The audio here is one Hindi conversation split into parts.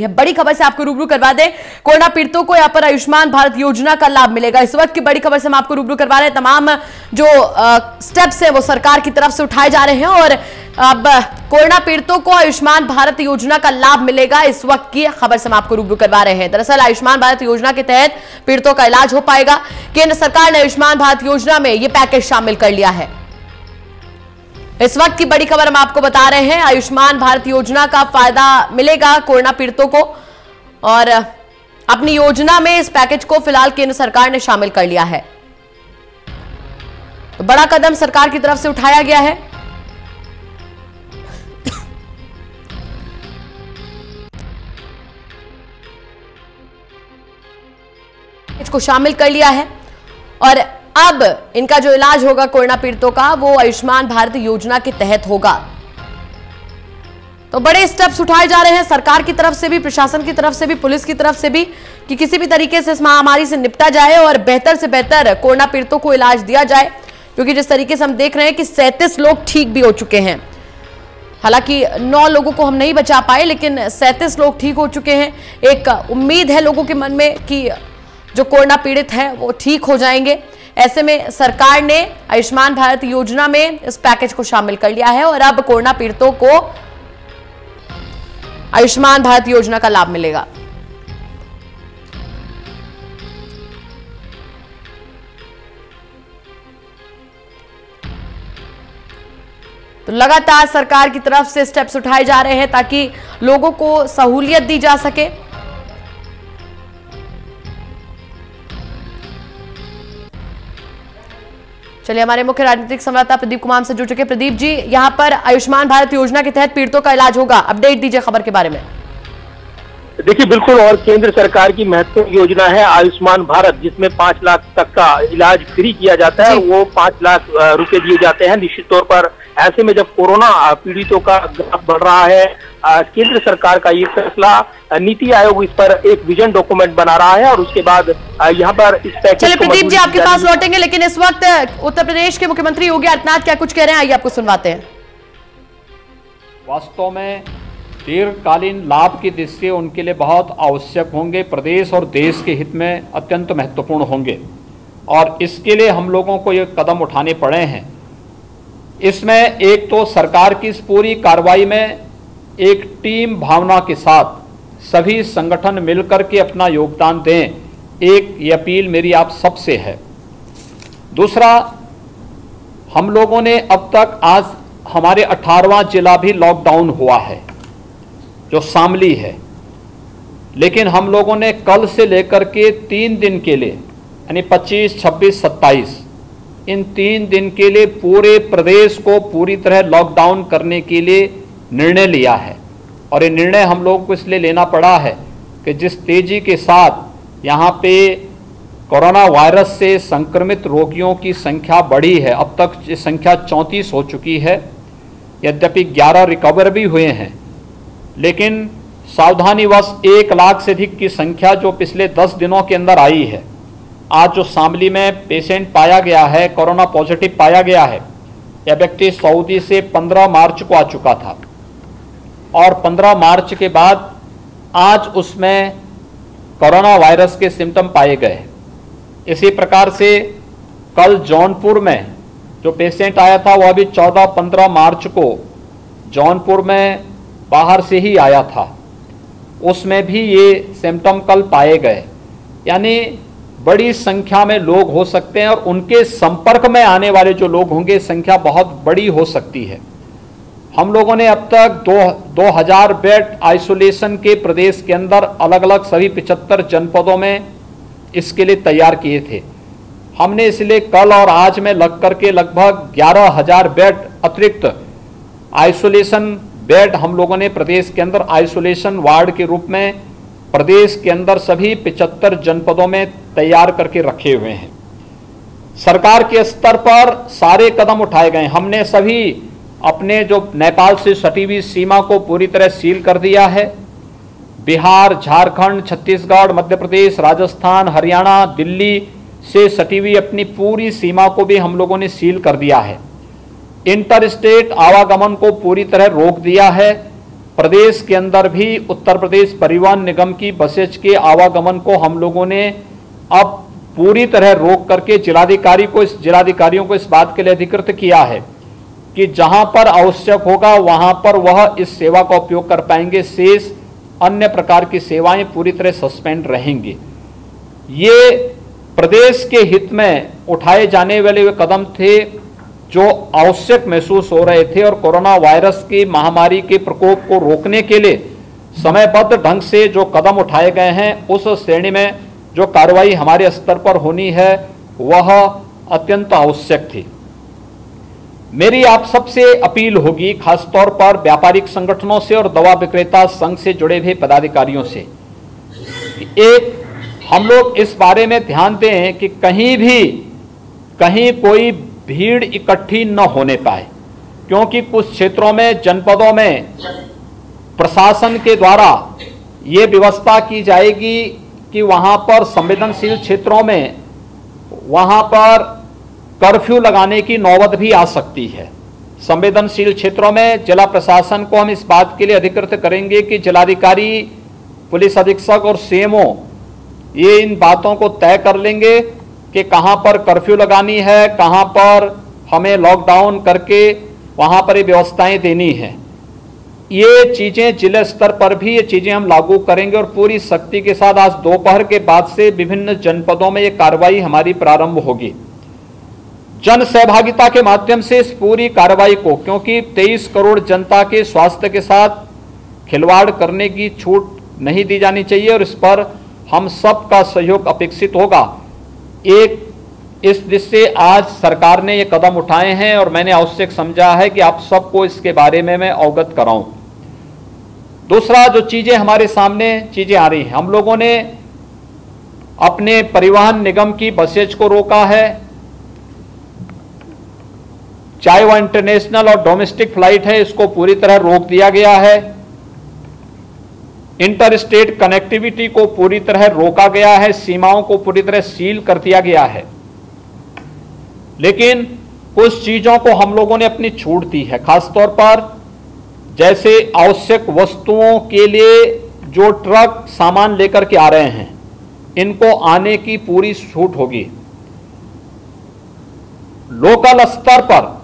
यह बड़ी खबर से आपको रूबरू करवा दें, कोरोना पीड़ितों को यहां पर आयुष्मान भारत योजना का लाभ मिलेगा। इस वक्त की बड़ी खबर से हम आपको रूबरू करवा रहे हैं। तमाम जो स्टेप्स हैं वो सरकार की तरफ से उठाए जा रहे हैं और अब कोरोना पीड़ितों को आयुष्मान भारत योजना का लाभ मिलेगा। इस वक्त की खबर से हम आपको रूबरू करवा रहे हैं। दरअसल आयुष्मान भारत योजना के तहत पीड़ितों का इलाज हो पाएगा। केंद्र सरकार ने आयुष्मान भारत योजना में यह पैकेज शामिल कर लिया है। इस वक्त की बड़ी खबर हम आपको बता रहे हैं, आयुष्मान भारत योजना का फायदा मिलेगा कोरोना पीड़ितों को और अपनी योजना में इस पैकेज को फिलहाल केंद्र सरकार ने शामिल कर लिया है। तो बड़ा कदम सरकार की तरफ से उठाया गया है। इसको शामिल कर लिया है और अब इनका जो इलाज होगा कोरोना पीड़ितों का वो आयुष्मान भारत योजना के तहत होगा। तो बड़े स्टेप्स उठाए जा रहे हैं सरकार की तरफ से भी, प्रशासन की तरफ से भी, पुलिस की तरफ से भी कि किसी भी तरीके से इस महामारी से निपटा जाए और बेहतर से बेहतर कोरोना पीड़ितों को इलाज दिया जाए। क्योंकि जिस तरीके से हम देख रहे हैं कि 37 लोग ठीक भी हो चुके हैं। हालांकि 9 लोगों को हम नहीं बचा पाए, लेकिन 37 लोग ठीक हो चुके हैं। एक उम्मीद है लोगों के मन में कि जो कोरोना पीड़ित है वो ठीक हो जाएंगे। ऐसे में सरकार ने आयुष्मान भारत योजना में इस पैकेज को शामिल कर लिया है और अब कोरोना पीड़ितों को आयुष्मान भारत योजना का लाभ मिलेगा। तो लगातार सरकार की तरफ से स्टेप्स उठाए जा रहे हैं ताकि लोगों को सहूलियत दी जा सके। चलिए हमारे मुख्य राजनीतिक संवाददाता प्रदीप कुमार से जुड़ चुके। प्रदीप जी, यहां पर आयुष्मान भारत योजना के तहत पीड़ितों का इलाज होगा, अपडेट दीजिए खबर के बारे में। देखिए बिल्कुल, और केंद्र सरकार की महत्वपूर्ण योजना है आयुष्मान भारत, जिसमें 5 लाख तक का इलाज फ्री किया जाता है। वो 5 लाख रुपए दिए जाते हैं निश्चित तौर पर। ऐसे में जब कोरोना पीड़ितों का ग्राफ बढ़ रहा है, केंद्र सरकार का ये फैसला, नीति आयोग इस पर एक विजन डॉक्यूमेंट बना रहा है और उसके बाद यहाँ पर इस पैकेज। चलिए प्रदीप जी आपके पास लौटेंगे, लेकिन इस वक्त उत्तर प्रदेश के मुख्यमंत्री योगी आदित्यनाथ क्या कुछ कह रहे हैं, आइए आपको सुनवाते हैं। वास्तव में दीर्घकालीन लाभ की दृष्टि से उनके लिए बहुत आवश्यक होंगे, प्रदेश और देश के हित में अत्यंत महत्वपूर्ण होंगे और इसके लिए हम लोगों को ये कदम उठाने पड़े हैं। इसमें एक तो सरकार की इस पूरी कार्रवाई में एक टीम भावना के साथ सभी संगठन मिलकर के अपना योगदान दें, एक ये अपील मेरी आप सबसे है। दूसरा, हम लोगों ने अब तक आज हमारे 18वां जिला भी लॉकडाउन हुआ है जो शामली है, लेकिन हम लोगों ने कल से लेकर के 3 दिन के लिए यानी 25, 26, 27 इन 3 दिन के लिए पूरे प्रदेश को पूरी तरह लॉकडाउन करने के लिए निर्णय लिया है। और ये निर्णय हम लोगों को इसलिए लेना पड़ा है कि जिस तेजी के साथ यहाँ पे कोरोना वायरस से संक्रमित रोगियों की संख्या बढ़ी है, अब तक ये संख्या 34 हो चुकी है। यद्यपि 11 रिकवर भी हुए हैं, लेकिन सावधानीवश 1 लाख से अधिक की संख्या जो पिछले 10 दिनों के अंदर आई है। आज जो शामली में पेशेंट पाया गया है, कोरोना पॉजिटिव पाया गया है, यह व्यक्ति सऊदी से 15 मार्च को आ चुका था और 15 मार्च के बाद आज उसमें कोरोना वायरस के सिम्टम पाए गए। इसी प्रकार से कल जौनपुर में जो पेशेंट आया था वह भी 14-15 मार्च को जौनपुर में बाहर से ही आया था, उसमें भी ये सिम्टम कल पाए गए। यानी बड़ी संख्या में लोग हो सकते हैं और उनके संपर्क में आने वाले जो लोग होंगे संख्या बहुत बड़ी हो सकती है। हम लोगों ने अब तक 2000 बेड आइसोलेशन के प्रदेश के अंदर अलग अलग सभी 75 जनपदों में इसके लिए तैयार किए थे। हमने इसलिए कल और आज में लग करके लगभग 11,000 बेड अतिरिक्त आइसोलेशन बेड हम लोगों ने प्रदेश के अंदर आइसोलेशन वार्ड के रूप में प्रदेश के अंदर सभी 75 जनपदों में तैयार करके रखे हुए हैं। सरकार के स्तर पर सारे कदम उठाए गए। हमने सभी अपने जो नेपाल से सटी हुई सीमा को पूरी तरह सील कर दिया है। बिहार, झारखंड, छत्तीसगढ़, मध्य प्रदेश, राजस्थान, हरियाणा, दिल्ली से सटी हुई अपनी पूरी सीमा को भी हम लोगों ने सील कर दिया है। इंटर स्टेट आवागमन को पूरी तरह रोक दिया है। प्रदेश के अंदर भी उत्तर प्रदेश परिवहन निगम की बसेज के आवागमन को हम लोगों ने अब पूरी तरह रोक करके जिलाधिकारियों को इस बात के लिए अधिकृत किया है कि जहां पर आवश्यक होगा वहां पर वह इस सेवा का उपयोग कर पाएंगे। शेष अन्य प्रकार की सेवाएं पूरी तरह सस्पेंड रहेंगी। ये प्रदेश के हित में उठाए जाने वाले वे कदम थे जो आवश्यक महसूस हो रहे थे और कोरोना वायरस की महामारी के प्रकोप को रोकने के लिए समयबद्ध ढंग से जो कदम उठाए गए हैं उस श्रेणी में जो कार्रवाई हमारे स्तर पर होनी है वह अत्यंत आवश्यक थी। मेरी आप सबसे अपील होगी, खासतौर पर व्यापारिक संगठनों से और दवा विक्रेता संघ से जुड़े हुए पदाधिकारियों से, एक हम लोग इस बारे में ध्यान दें कि कहीं कोई भीड़ इकट्ठी न होने पाए, क्योंकि कुछ क्षेत्रों में, जनपदों में प्रशासन के द्वारा ये व्यवस्था की जाएगी कि वहां पर संवेदनशील क्षेत्रों में वहां पर कर्फ्यू लगाने की नौबत भी आ सकती है। संवेदनशील क्षेत्रों में जिला प्रशासन को हम इस बात के लिए अधिकृत करेंगे कि जिलाधिकारी, पुलिस अधीक्षक और सीएमओ ये इन बातों को तय कर लेंगे कि कहां पर कर्फ्यू लगानी है, कहां पर हमें लॉकडाउन करके वहां पर ये व्यवस्थाएं देनी है। ये चीजें जिले स्तर पर भी ये चीजें हम लागू करेंगे और पूरी सख्ती के साथ आज दोपहर के बाद से विभिन्न जनपदों में ये कार्रवाई हमारी प्रारंभ होगी। जन सहभागिता के माध्यम से इस पूरी कार्रवाई को, क्योंकि 23 करोड़ जनता के स्वास्थ्य के साथ खिलवाड़ करने की छूट नहीं दी जानी चाहिए और इस पर हम सबका सहयोग अपेक्षित होगा। एक इस दिशा से आज सरकार ने ये कदम उठाए हैं और मैंने आवश्यक समझा है कि आप सबको इसके बारे में मैं अवगत कराऊं। दूसरा, जो चीजें हमारे सामने चीजें आ रही हैं, हम लोगों ने अपने परिवहन निगम की बसेज को रोका है, चाहे वह इंटरनेशनल और डोमेस्टिक फ्लाइट है, इसको पूरी तरह रोक दिया गया है। इंटर स्टेट कनेक्टिविटी को पूरी तरह रोका गया है, सीमाओं को पूरी तरह सील कर दिया गया है। लेकिन कुछ चीजों को हम लोगों ने अपनी छूट दी है, खासतौर पर जैसे आवश्यक वस्तुओं के लिए जो ट्रक सामान लेकर के आ रहे हैं, इनको आने की पूरी छूट होगी। लोकल स्तर पर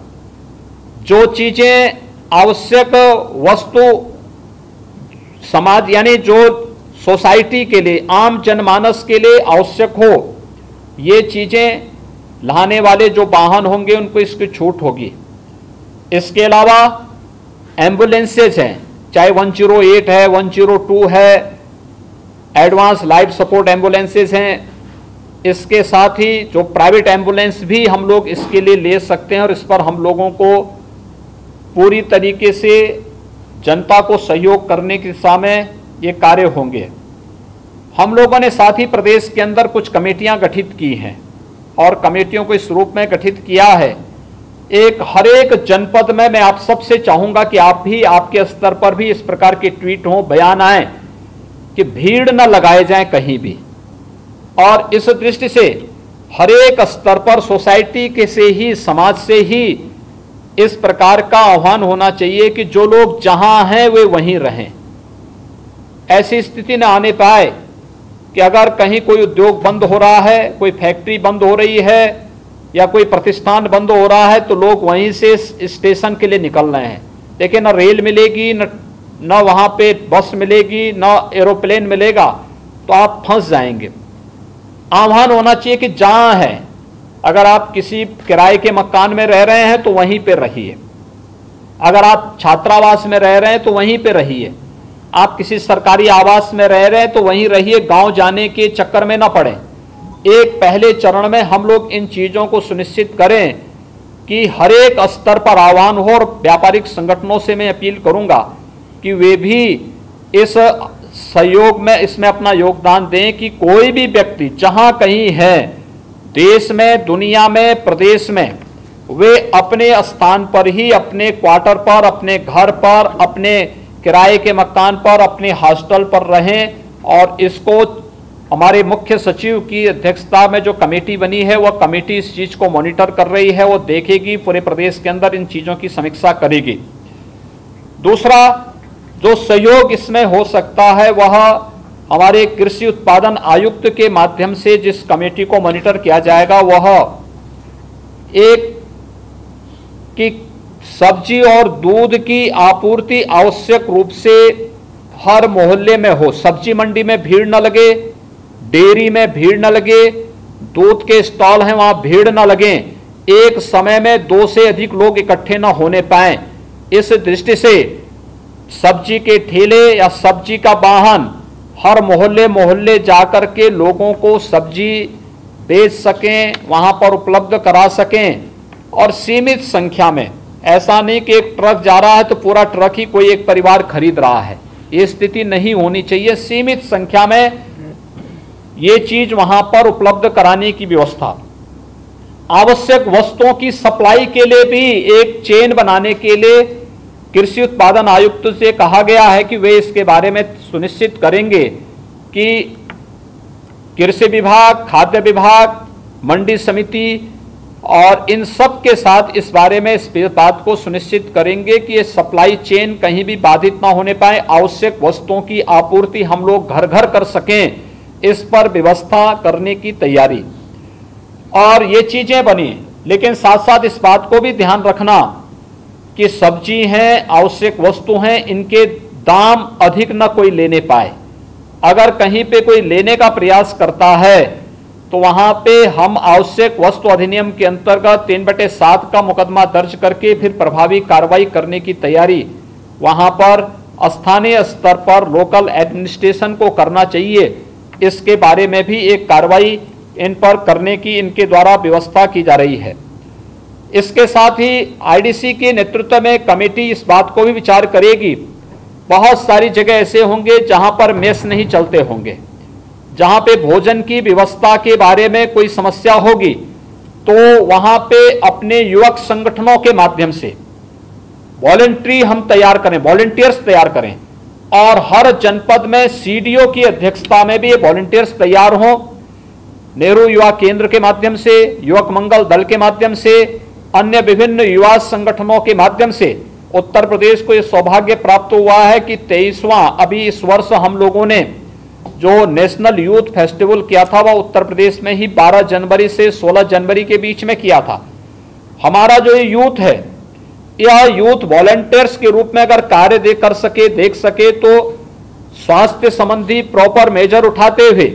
जो चीजें आवश्यक वस्तु समाज यानी जो सोसाइटी के लिए, आम जनमानस के लिए आवश्यक हो, ये चीजें लाने वाले जो वाहन होंगे उनको इसकी छूट होगी। इसके अलावा एम्बुलेंसेज हैं, चाहे 108 है, 102 है, एडवांस लाइफ सपोर्ट एम्बुलेंसेज हैं। इसके साथ ही जो प्राइवेट एम्बुलेंस भी हम लोग इसके लिए ले सकते हैं और इस पर हम लोगों को पूरी तरीके से जनता को सहयोग करने की दिशा में ये कार्य होंगे। हम लोगों ने साथ ही प्रदेश के अंदर कुछ कमेटियां गठित की हैं और कमेटियों को इस रूप में गठित किया है। हर एक जनपद में मैं आप सबसे चाहूंगा कि आप भी, आपके स्तर पर भी इस प्रकार के ट्वीट हों, बयान आए कि भीड़ न लगाए जाए कहीं भी। और इस दृष्टि से हर एक स्तर पर सोसाइटी के से ही, समाज से ही इस प्रकार का आह्वान होना चाहिए कि जो लोग जहां हैं वे वहीं रहें। ऐसी स्थिति न आने पाए कि अगर कहीं कोई उद्योग बंद हो रहा है, कोई फैक्ट्री बंद हो रही है या कोई प्रतिष्ठान बंद हो रहा है तो लोग वहीं से स्टेशन के लिए निकल रहे हैं, लेकिन न रेल मिलेगी, न वहां पे बस मिलेगी, न एरोप्लेन मिलेगा, तो आप फंस जाएंगे। आह्वान होना चाहिए कि जहां है, अगर आप किसी किराए के मकान में रह रहे हैं तो वहीं पे रहिए, अगर आप छात्रावास में रह रहे हैं तो वहीं पे रहिए, आप किसी सरकारी आवास में रह रहे हैं तो वहीं रहिए, गांव जाने के चक्कर में ना पड़े। एक पहले चरण में हम लोग इन चीजों को सुनिश्चित करें कि हर एक स्तर पर आह्वान हो और व्यापारिक संगठनों से मैं अपील करूंगा कि वे भी इस सहयोग में, इसमें अपना योगदान दें कि कोई भी व्यक्ति जहां कहीं है, देश में, दुनिया में, प्रदेश में, वे अपने स्थान पर ही, अपने क्वार्टर पर, अपने घर पर, अपने किराए के मकान पर, अपने हॉस्टल पर रहें। और इसको हमारे मुख्य सचिव की अध्यक्षता में जो कमेटी बनी है, वह कमेटी इस चीज को मॉनिटर कर रही है, वो देखेगी, पूरे प्रदेश के अंदर इन चीजों की समीक्षा करेगी। दूसरा, जो सहयोग इसमें हो सकता है वह हमारे कृषि उत्पादन आयुक्त के माध्यम से जिस कमेटी को मॉनिटर किया जाएगा वह एक कि सब्जी और दूध की आपूर्ति आवश्यक रूप से हर मोहल्ले में हो। सब्जी मंडी में भीड़ न लगे, डेयरी में भीड़ न लगे, दूध के स्टॉल हैं वहां भीड़ न लगे, एक समय में 2 से अधिक लोग इकट्ठे न होने पाए। इस दृष्टि से सब्जी के ठेले या सब्जी का वाहन हर मोहल्ले मोहल्ले जाकर के लोगों को सब्जी बेच सकें, वहां पर उपलब्ध करा सकें और सीमित संख्या में। ऐसा नहीं कि एक ट्रक जा रहा है तो पूरा ट्रक ही कोई एक परिवार खरीद रहा है, ये स्थिति नहीं होनी चाहिए। सीमित संख्या में ये चीज वहां पर उपलब्ध कराने की व्यवस्था। आवश्यक वस्तुओं की सप्लाई के लिए भी एक चेन बनाने के लिए कृषि उत्पादन आयुक्त से कहा गया है कि वे इसके बारे में सुनिश्चित करेंगे कि कृषि विभाग, खाद्य विभाग, मंडी समिति और इन सब के साथ इस बारे में इस बात को सुनिश्चित करेंगे कि ये सप्लाई चेन कहीं भी बाधित ना होने पाए, आवश्यक वस्तुओं की आपूर्ति हम लोग घर घर कर सकें, इस पर व्यवस्था करने की तैयारी। और ये चीजें बनी, लेकिन साथ साथ इस बात को भी ध्यान रखना कि सब्जी हैं, आवश्यक वस्तु हैं, इनके दाम अधिक न कोई लेने पाए। अगर कहीं पे कोई लेने का प्रयास करता है तो वहां पे हम आवश्यक वस्तु अधिनियम के अंतर्गत 3/7 का मुकदमा दर्ज करके फिर प्रभावी कार्रवाई करने की तैयारी वहां पर स्थानीय स्तर पर लोकल एडमिनिस्ट्रेशन को करना चाहिए। इसके बारे में भी एक कार्रवाई इन पर करने की इनके द्वारा व्यवस्था की जा रही है। इसके साथ ही आईडीसी के नेतृत्व में कमेटी इस बात को भी विचार करेगी। बहुत सारी जगह ऐसे होंगे जहां पर मेस नहीं चलते होंगे, जहां पे भोजन की व्यवस्था के बारे में कोई समस्या होगी तो वहां पे अपने युवक संगठनों के माध्यम से वॉलंटरी हम तैयार करें, वॉलंटियर्स तैयार करें और हर जनपद में सीडीओ की अध्यक्षता में भी ये वॉलंटियर्स तैयार हों। नेहरू युवा केंद्र के माध्यम से, युवक मंगल दल के माध्यम से, अन्य विभिन्न युवा संगठनों के माध्यम से उत्तर प्रदेश को यह सौभाग्य प्राप्त हुआ है कि 23वां अभी इस वर्ष हम लोगों ने जो नेशनल यूथ फेस्टिवल किया था वह उत्तर प्रदेश में ही 12 जनवरी से 16 जनवरी के बीच में किया था। हमारा जो ये यूथ है, यह यूथ वॉलंटियर्स के रूप में अगर कार्य देख सके तो स्वास्थ्य संबंधी प्रॉपर मेजर उठाते हुए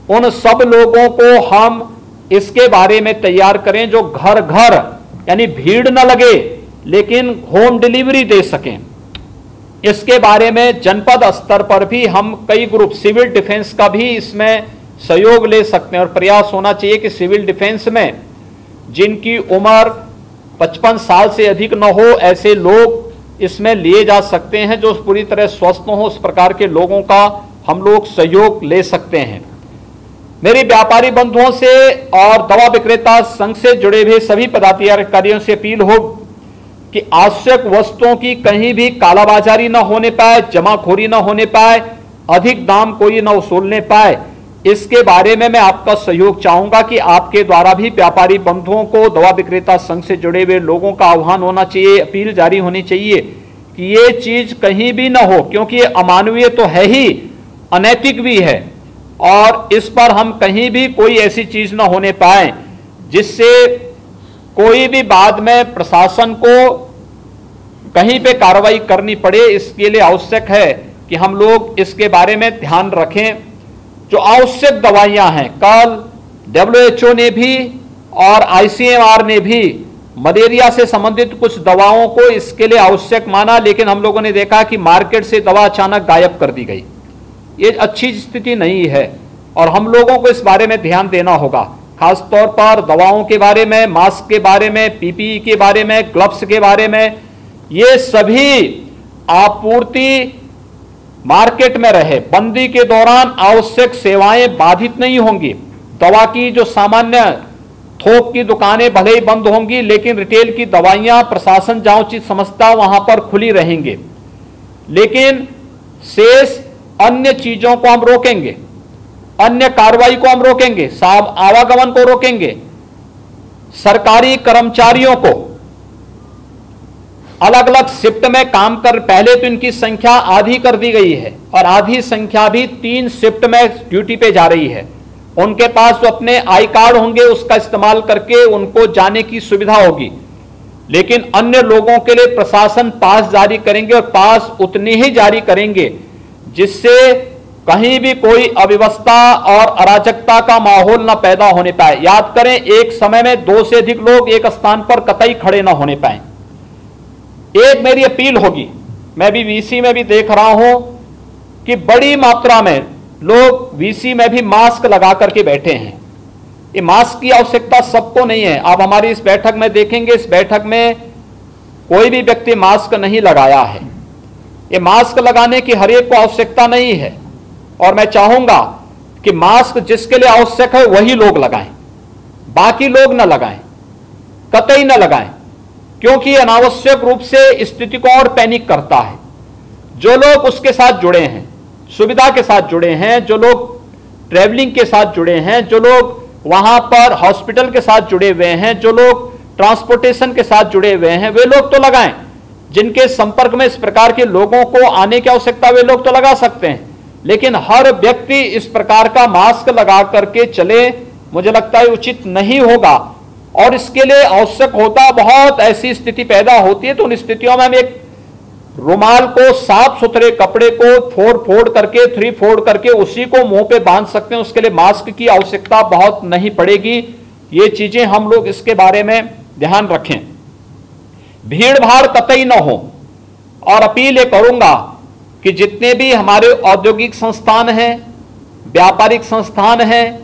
उन सब लोगों को हम इसके बारे में तैयार करें जो घर घर यानी भीड़ न लगे लेकिन होम डिलीवरी दे सकें। इसके बारे में जनपद स्तर पर भी हम कई ग्रुप सिविल डिफेंस का भी इसमें सहयोग ले सकते हैं और प्रयास होना चाहिए कि सिविल डिफेंस में जिनकी उम्र 55 साल से अधिक न हो ऐसे लोग इसमें लिए जा सकते हैं, जो पूरी तरह स्वस्थ हो, उस प्रकार के लोगों का हम लोग सहयोग ले सकते हैं। मेरी व्यापारी बंधुओं से और दवा विक्रेता संघ से जुड़े हुए सभी पदाधिकारियों से अपील हो कि आवश्यक वस्तुओं की कहीं भी कालाबाजारी न होने पाए, जमाखोरी न होने पाए, अधिक दाम कोई न वसूलने पाए। इसके बारे में मैं आपका सहयोग चाहूंगा कि आपके द्वारा भी व्यापारी बंधुओं को, दवा विक्रेता संघ से जुड़े हुए लोगों का आह्वान होना चाहिए, अपील जारी होनी चाहिए कि ये चीज कहीं भी न हो, क्योंकि ये अमानवीय तो है ही, अनैतिक भी है और इस पर हम कहीं भी कोई ऐसी चीज न होने पाए जिससे कोई भी बाद में प्रशासन को कहीं पे कार्रवाई करनी पड़े। इसके लिए आवश्यक है कि हम लोग इसके बारे में ध्यान रखें। जो आवश्यक दवाइयां हैं, कल WHO ने भी और ICMR ने भी मलेरिया से संबंधित कुछ दवाओं को इसके लिए आवश्यक माना, लेकिन हम लोगों ने देखा कि मार्केट से दवा अचानक गायब कर दी गई। ये अच्छी स्थिति नहीं है और हम लोगों को इस बारे में ध्यान देना होगा, खासतौर पर दवाओं के बारे में, मास्क के बारे में, PPE के बारे में, ग्लव्स के बारे में। ये सभी आपूर्ति मार्केट में रहे। बंदी के दौरान आवश्यक सेवाएं बाधित नहीं होंगी। दवा की जो सामान्य थोक की दुकानें भले ही बंद होंगी, लेकिन रिटेल की दवाइयां प्रशासन जहां उचित समझता वहां पर खुली रहेंगे। लेकिन शेष अन्य चीजों को हम रोकेंगे, अन्य कार्रवाई को हम रोकेंगे, आवागमन को रोकेंगे। सरकारी कर्मचारियों को अलग अलग शिफ्ट में काम कर, पहले तो इनकी संख्या आधी कर दी गई है और आधी संख्या भी 3 शिफ्ट में ड्यूटी पे जा रही है। उनके पास जो अपने आई कार्ड होंगे उसका इस्तेमाल करके उनको जाने की सुविधा होगी, लेकिन अन्य लोगों के लिए प्रशासन पास जारी करेंगे और पास उतने ही जारी करेंगे जिससे कहीं भी कोई अव्यवस्था और अराजकता का माहौल न पैदा होने पाए। याद करें, एक समय में 2 से अधिक लोग एक स्थान पर कतई खड़े न होने पाए। एक मेरी अपील होगी, मैं भी वीसी में भी देख रहा हूं कि बड़ी मात्रा में लोग वीसी में भी मास्क लगा करके बैठे हैं। ये मास्क की आवश्यकता सबको नहीं है। आप हमारी इस बैठक में देखेंगे, इस बैठक में कोई भी व्यक्ति मास्क नहीं लगाया है। ये मास्क लगाने की हर एक को आवश्यकता नहीं है और मैं चाहूंगा कि मास्क जिसके लिए आवश्यक है वही लोग लगाएं, बाकी लोग न लगाएं, कतई न लगाएं, क्योंकि अनावश्यक रूप से स्थिति को और पैनिक करता है। जो लोग उसके साथ जुड़े हैं, सुविधा के साथ जुड़े हैं, जो लोग ट्रैवलिंग के साथ जुड़े हैं, जो लोग वहां पर हॉस्पिटल के साथ जुड़े हुए हैं, जो लोग ट्रांसपोर्टेशन के साथ जुड़े हुए हैं, वे लोग तो लगाएं। जिनके संपर्क में इस प्रकार के लोगों को आने की आवश्यकता, वे लोग तो लगा सकते हैं, लेकिन हर व्यक्ति इस प्रकार का मास्क लगा करके चले, मुझे लगता है उचित नहीं होगा। और इसके लिए आवश्यक होता, बहुत ऐसी स्थिति पैदा होती है तो उन स्थितियों में हम एक रुमाल को, साफ सुथरे कपड़े को 4 फोल्ड करके, 3 फोल्ड करके उसी को मुंह पे बांध सकते हैं। उसके लिए मास्क की आवश्यकता बहुत नहीं पड़ेगी। ये चीजें हम लोग इसके बारे में ध्यान रखें। भीड़ भाड़ कतई न हो। और अपील ये करूंगा कि जितने भी हमारे औद्योगिक संस्थान हैं, व्यापारिक संस्थान हैं,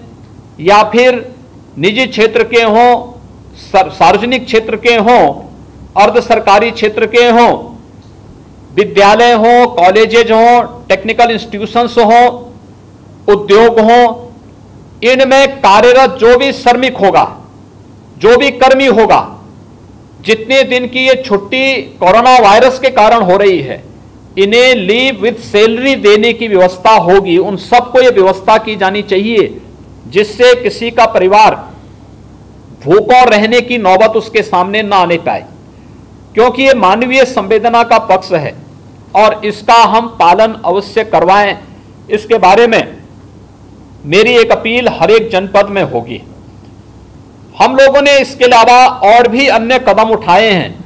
या फिर निजी क्षेत्र के हों, सार्वजनिक क्षेत्र के हों, अर्ध सरकारी क्षेत्र के हों, विद्यालय हों, कॉलेजेज हों, टेक्निकल इंस्टीट्यूशंस हों, उद्योग हों, इनमें कार्यरत जो भी श्रमिक होगा, जो भी कर्मी होगा, जितने दिन की ये छुट्टी कोरोना वायरस के कारण हो रही है, इन्हें लीव विद सैलरी देने की व्यवस्था होगी। उन सबको ये व्यवस्था की जानी चाहिए जिससे किसी का परिवार भूखा रहने की नौबत उसके सामने ना आने पाए, क्योंकि ये मानवीय संवेदना का पक्ष है और इसका हम पालन अवश्य करवाएं। इसके बारे में मेरी एक अपील हर एक जनपद में होगी। हम लोगों ने इसके अलावा और भी अन्य कदम उठाए हैं,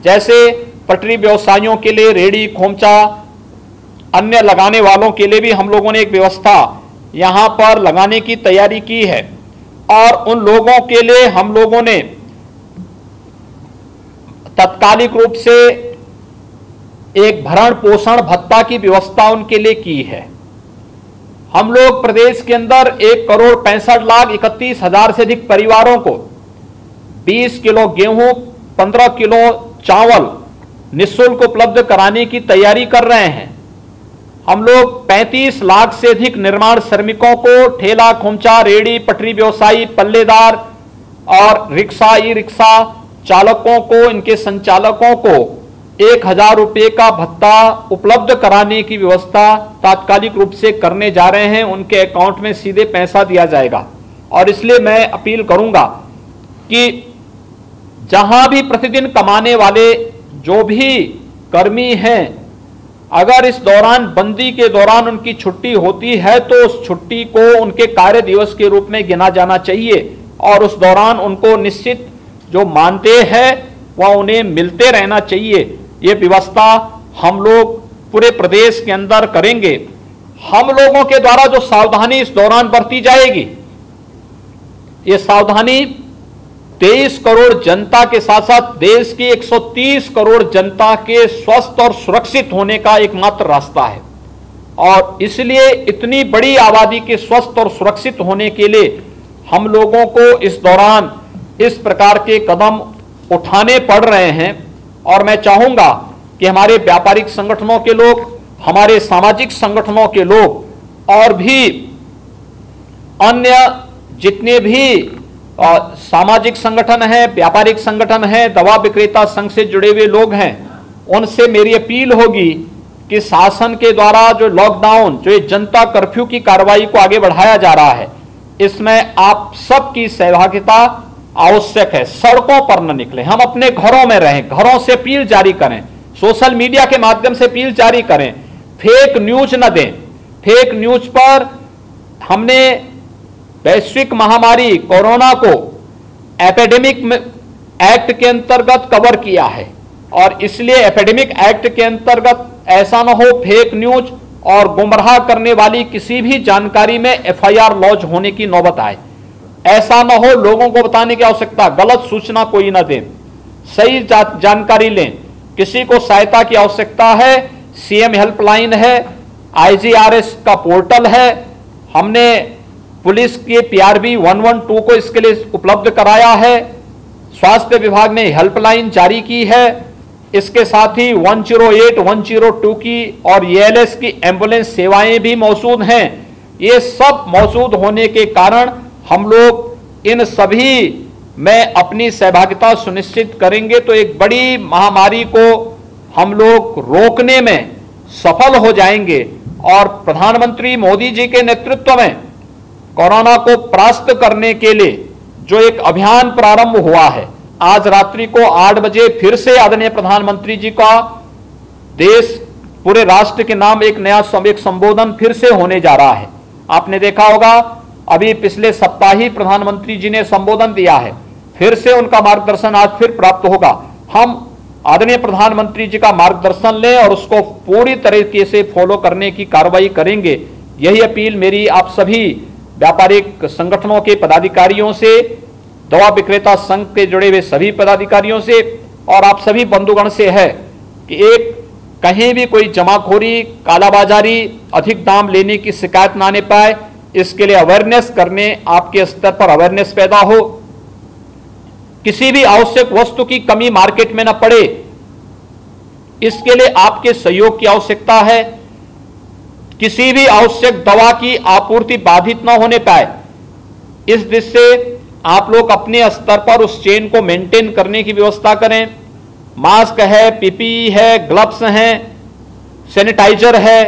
जैसे पटरी व्यवसायियों के लिए, रेड़ी खोमचा अन्य लगाने वालों के लिए भी हम लोगों ने एक व्यवस्था यहां पर लगाने की तैयारी की है। और उन लोगों के लिए हम लोगों ने तात्कालिक रूप से एक भरण पोषण भत्ता की व्यवस्था उनके लिए की है। हम लोग प्रदेश के अंदर 1,65,31,000 से अधिक परिवारों को 20 किलो गेहूं, 15 किलो चावल निःशुल्क उपलब्ध कराने की तैयारी कर रहे हैं। हम लोग 35 लाख से अधिक निर्माण श्रमिकों को, ठेला खोमचा, रेड़ी, पटरी व्यवसायी, पल्लेदार और रिक्शा, ई रिक्शा चालकों को, इनके संचालकों को 1,000 रुपये का भत्ता उपलब्ध कराने की व्यवस्था तात्कालिक रूप से करने जा रहे हैं। उनके अकाउंट में सीधे पैसा दिया जाएगा। और इसलिए मैं अपील करूंगा कि जहां भी प्रतिदिन कमाने वाले जो भी कर्मी हैं, अगर इस दौरान, बंदी के दौरान उनकी छुट्टी होती है तो उस छुट्टी को उनके कार्य दिवस के रूप में गिना जाना चाहिए और उस दौरान उनको निश्चित जो मानदेय है वह उन्हें मिलते रहना चाहिए। ये व्यवस्था हम लोग पूरे प्रदेश के अंदर करेंगे। हम लोगों के द्वारा जो सावधानी इस दौरान बरती जाएगी, ये सावधानी 23 करोड़ जनता के साथ साथ देश की 130 करोड़ जनता के स्वस्थ और सुरक्षित होने का एकमात्र रास्ता है। और इसलिए इतनी बड़ी आबादी के स्वस्थ और सुरक्षित होने के लिए हम लोगों को इस दौरान इस प्रकार के कदम उठाने पड़ रहे हैं। और मैं चाहूंगा कि हमारे व्यापारिक संगठनों के लोग, हमारे सामाजिक संगठनों के लोग और भी अन्य जितने भी सामाजिक संगठन है, व्यापारिक संगठन है, दवा विक्रेता संघ से जुड़े हुए लोग हैं, उनसे मेरी अपील होगी कि शासन के द्वारा जो लॉकडाउन, जो ये जनता कर्फ्यू की कार्रवाई को आगे बढ़ाया जा रहा है, इसमें आप सबकी सहभागिता आवश्यक है, सड़कों पर न निकलें, हम अपने घरों में रहें, घरों से अपील जारी करें, सोशल मीडिया के माध्यम से अपील जारी करें, फेक न्यूज न दें। फेक न्यूज पर हमने वैश्विक महामारी कोरोना को एपिडेमिक एक्ट के अंतर्गत कवर किया है और इसलिए एपिडेमिक एक्ट के अंतर्गत ऐसा न हो फेक न्यूज और गुमराह करने वाली किसी भी जानकारी में एफआईआर लॉन्च होने की नौबत आए। ऐसा न हो, लोगों को बताने की आवश्यकता, गलत सूचना कोई न दे, सही जानकारी लें। किसी को सहायता की आवश्यकता है, सीएम हेल्पलाइन है, आईजीआरएस का पोर्टल है, हमने पुलिस के पीआरबी 112 को इसके लिए उपलब्ध कराया है, स्वास्थ्य विभाग ने हेल्पलाइन जारी की है, इसके साथ ही 108, 102 की और एएलएस की एम्बुलेंस सेवाएं भी मौजूद हैं। ये सब मौजूद होने के कारण हम लोग इन सभी में अपनी सहभागिता सुनिश्चित करेंगे तो एक बड़ी महामारी को हम लोग रोकने में सफल हो जाएंगे और प्रधानमंत्री मोदी जी के नेतृत्व में कोरोना को परास्त करने के लिए जो एक अभियान प्रारंभ हुआ है, आज रात्रि को 8 बजे फिर से आदरणीय प्रधानमंत्री जी का देश पूरे राष्ट्र के नाम एक नया संबोधन फिर से होने जा रहा है। आपने देखा होगा अभी पिछले सप्ताह ही प्रधानमंत्री जी ने संबोधन दिया है, फिर से उनका मार्गदर्शन आज फिर प्राप्त होगा। हम आदरणीय प्रधानमंत्री जी का मार्गदर्शन लें और उसको पूरी तरीके से फॉलो करने की कार्रवाई करेंगे। यही अपील मेरी आप सभी व्यापारिक संगठनों के पदाधिकारियों से, दवा विक्रेता संघ के जुड़े हुए सभी पदाधिकारियों से और आप सभी बंधुगण से है कि एक कहीं भी कोई जमाखोरी, कालाबाजारी, अधिक दाम लेने की शिकायत ना आने पाए, इसके लिए अवेयरनेस करने, आपके स्तर पर अवेयरनेस पैदा हो, किसी भी आवश्यक वस्तु की कमी मार्केट में न पड़े, इसके लिए आपके सहयोग की आवश्यकता है। किसी भी आवश्यक दवा की आपूर्ति बाधित न होने पाए, इस दृष्टि से आप लोग अपने स्तर पर उस चेन को मेंटेन करने की व्यवस्था करें। मास्क है, पीपीई है, ग्लव्स हैं, सैनिटाइजर है,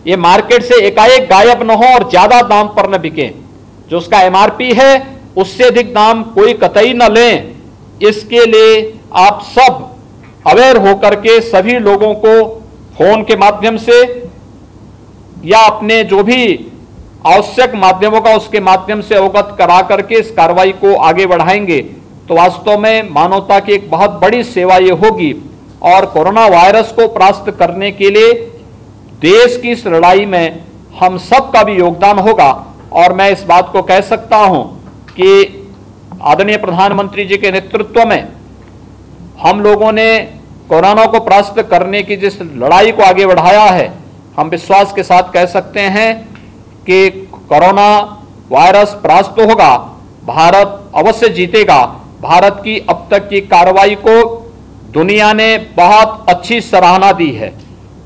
ये मार्केट से एकाएक गायब न हो और ज्यादा दाम पर न बिके। जो उसका एमआरपी है उससे अधिक दाम कोई कतई न लें। इसके लिए आप सब अवेयर होकर के सभी लोगों को फोन के माध्यम से या अपने जो भी आवश्यक माध्यमों का उसके माध्यम से अवगत करा करके इस कार्रवाई को आगे बढ़ाएंगे तो वास्तव में मानवता की एक बहुत बड़ी सेवा ये होगी और कोरोना वायरस को परास्त करने के लिए देश की इस लड़ाई में हम सब का भी योगदान होगा। और मैं इस बात को कह सकता हूं कि आदरणीय प्रधानमंत्री जी के नेतृत्व में हम लोगों ने कोरोना को परास्त करने की जिस लड़ाई को आगे बढ़ाया है, हम विश्वास के साथ कह सकते हैं कि कोरोना वायरस परास्त होगा, भारत अवश्य जीतेगा। भारत की अब तक की कार्रवाई को दुनिया ने बहुत अच्छी सराहना दी है।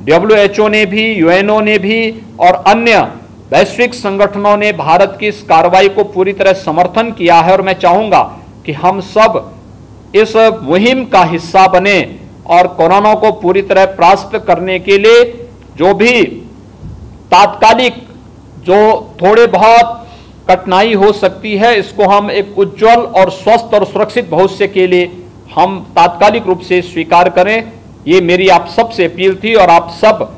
WHO ने भी, UNO ने भी और अन्य वैश्विक संगठनों ने भारत की इस कार्रवाई को पूरी तरह समर्थन किया है और मैं चाहूंगा कि हम सब इस मुहिम का हिस्सा बने और कोरोना को पूरी तरह परास्त करने के लिए जो भी तात्कालिक जो थोड़े बहुत कठिनाई हो सकती है, इसको हम एक उज्जवल और स्वस्थ और सुरक्षित भविष्य के लिए हम तात्कालिक रूप से स्वीकार करें। ये मेरी आप सब से अपील थी और आप सब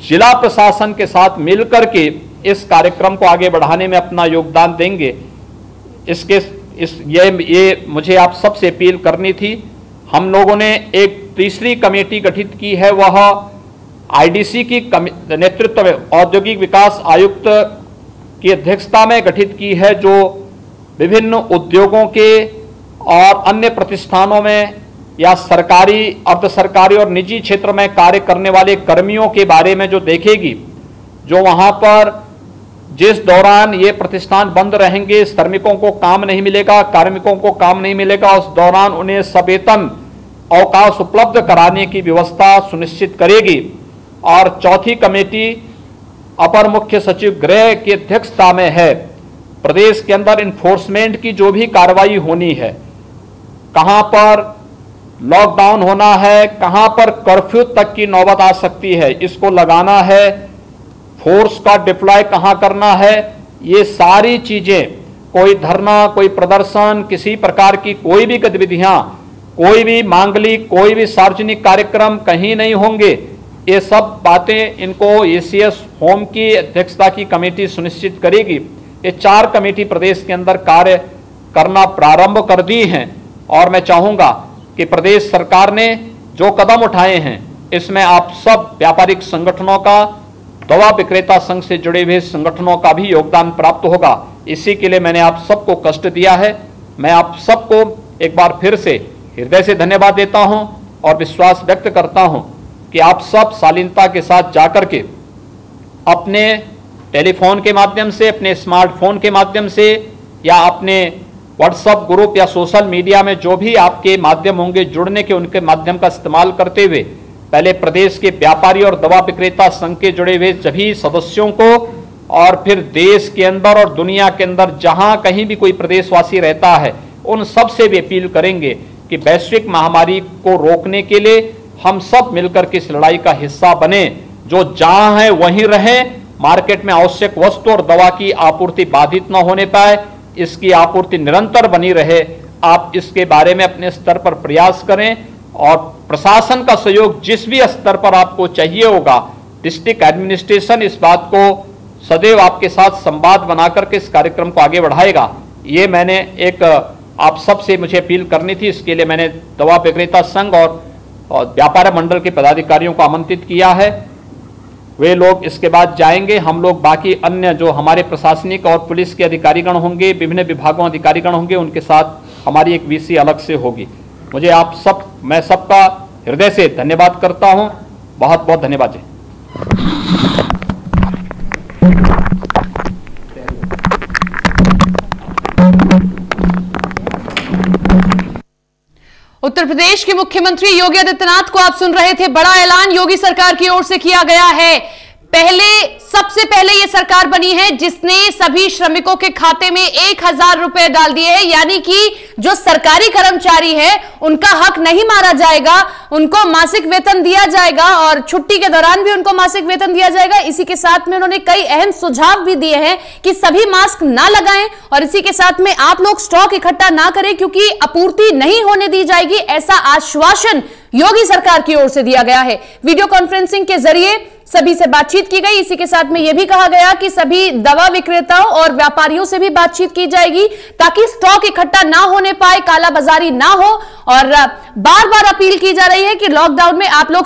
जिला प्रशासन के साथ मिलकर के इस कार्यक्रम को आगे बढ़ाने में अपना योगदान देंगे। ये मुझे आप सब से अपील करनी थी। हम लोगों ने एक तीसरी कमेटी गठित की है, वह आईडीसी की नेतृत्व में औद्योगिक विकास आयुक्त की अध्यक्षता में गठित की है, जो विभिन्न उद्योगों के और अन्य प्रतिष्ठानों में या सरकारी, अर्ध सरकारी और निजी क्षेत्र में कार्य करने वाले कर्मियों के बारे में जो देखेगी, जो वहां पर जिस दौरान ये प्रतिष्ठान बंद रहेंगे, श्रमिकों को काम नहीं मिलेगा, कार्मिकों को काम नहीं मिलेगा, उस दौरान उन्हें सवेतन अवकाश उपलब्ध कराने की व्यवस्था सुनिश्चित करेगी। और चौथी कमेटी अपर मुख्य सचिव गृह की अध्यक्षता में है। प्रदेश के अंदर इन्फोर्समेंट की जो भी कार्रवाई होनी है, कहां पर लॉकडाउन होना है, कहां पर कर्फ्यू तक की नौबत आ सकती है, इसको लगाना है, फोर्स का डिप्लॉय कहां करना है, ये सारी चीजें कोई धरना, कोई प्रदर्शन, किसी प्रकार की कोई भी गतिविधियां, कोई भी मांगलिक, कोई भी सार्वजनिक कार्यक्रम कहीं नहीं होंगे। ये सब बातें इनको एसीएस होम की अध्यक्षता की कमेटी सुनिश्चित करेगी। ये 4 कमेटी प्रदेश के अंदर कार्य करना प्रारंभ कर दी हैं और मैं चाहूंगा कि प्रदेश सरकार ने जो कदम उठाए हैं इसमें आप सब व्यापारिक संगठनों का, दवा विक्रेता संघ से जुड़े हुए संगठनों का भी योगदान प्राप्त होगा। इसी के लिए मैंने आप सबको कष्ट दिया है। मैं आप सबको एक बार फिर से हृदय से धन्यवाद देता हूं और विश्वास व्यक्त करता हूं कि आप सब शालीनता के साथ जाकर के अपने टेलीफोन के माध्यम से, अपने स्मार्टफोन के माध्यम से या अपने व्हाट्सएप ग्रुप या सोशल मीडिया में जो भी आपके माध्यम होंगे जुड़ने के, उनके माध्यम का इस्तेमाल करते हुए पहले प्रदेश के व्यापारी और दवा विक्रेता संघ के जुड़े हुए सभी सदस्यों को और फिर देश के अंदर और दुनिया के अंदर जहां कहीं भी कोई प्रदेशवासी रहता है उन सब से भी अपील करेंगे कि वैश्विक महामारी को रोकने के लिए हम सब मिलकर के इस लड़ाई का हिस्सा बने। जो जहां है वहीं रहे, मार्केट में आवश्यक वस्तु और दवा की आपूर्ति बाधित न होने पाए, इसकी आपूर्ति निरंतर बनी रहे। आप इसके बारे में अपने स्तर पर प्रयास करें और प्रशासन का सहयोग जिस भी स्तर पर आपको चाहिए होगा, डिस्ट्रिक्ट एडमिनिस्ट्रेशन इस बात को सदैव आपके साथ संवाद बनाकर के इस कार्यक्रम को आगे बढ़ाएगा। ये मैंने एक आप सब से मुझे अपील करनी थी। इसके लिए मैंने दवा विक्रेता संघ और व्यापार मंडल के पदाधिकारियों को आमंत्रित किया है। वे लोग इसके बाद जाएंगे। हम लोग बाकी अन्य जो हमारे प्रशासनिक और पुलिस के अधिकारीगण होंगे, विभिन्न विभागों अधिकारीगण होंगे, उनके साथ हमारी एक वीसी अलग से होगी। मुझे आप सब, मैं सबका हृदय से धन्यवाद करता हूं। बहुत बहुत धन्यवाद जी। उत्तर प्रदेश के मुख्यमंत्री योगी आदित्यनाथ को आप सुन रहे थे। बड़ा ऐलान योगी सरकार की ओर से किया गया है। सबसे पहले ये सरकार बनी है जिसने सभी श्रमिकों के खाते में 1000 रुपए डाल दिए हैं, यानी कि जो सरकारी कर्मचारी है उनका हक नहीं मारा जाएगा, उनको मासिक वेतन दिया जाएगा और छुट्टी के दौरान भी उनको मासिक वेतन दिया जाएगा। इसी के साथ में उन्होंने कई अहम सुझाव भी दिए हैं कि सभी मास्क ना लगाएं और इसी के साथ में आप लोग स्टॉक इकट्ठा ना करें क्योंकि आपूर्ति नहीं होने दी जाएगी, ऐसा आश्वासन योगी सरकार की ओर से दिया गया है। वीडियो कॉन्फ्रेंसिंग के जरिए सभी से बातचीत की गई। इसी के साथ में यह भी कहा गया कि सभी दवा विक्रेताओं और व्यापारियों से भी बातचीत की जाएगी ताकि स्टॉक इकट्ठा ना होने पाए, कालाबाजारी ना हो। और बार बार अपील की जा रही है कि लॉकडाउन में आप लोग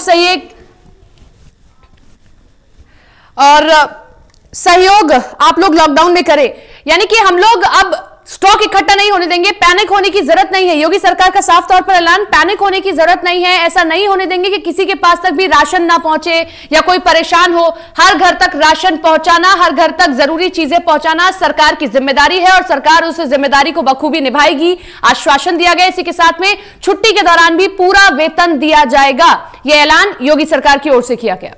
सहयोग आप लोग लॉकडाउन में करें, यानी कि हम लोग अब स्टॉक इकट्ठा नहीं होने देंगे। पैनिक होने की जरूरत नहीं है। योगी सरकार का साफ तौर पर ऐलान, पैनिक होने की जरूरत नहीं है। ऐसा नहीं होने देंगे कि किसी के पास तक भी राशन ना पहुंचे या कोई परेशान हो। हर घर तक राशन पहुंचाना, हर घर तक जरूरी चीजें पहुंचाना सरकार की जिम्मेदारी है और सरकार उस जिम्मेदारी को बखूबी निभाएगी, आश्वासन दिया गया। इसी के साथ में छुट्टी के दौरान भी पूरा वेतन दिया जाएगा। यह ऐलान योगी सरकार की ओर से किया गया।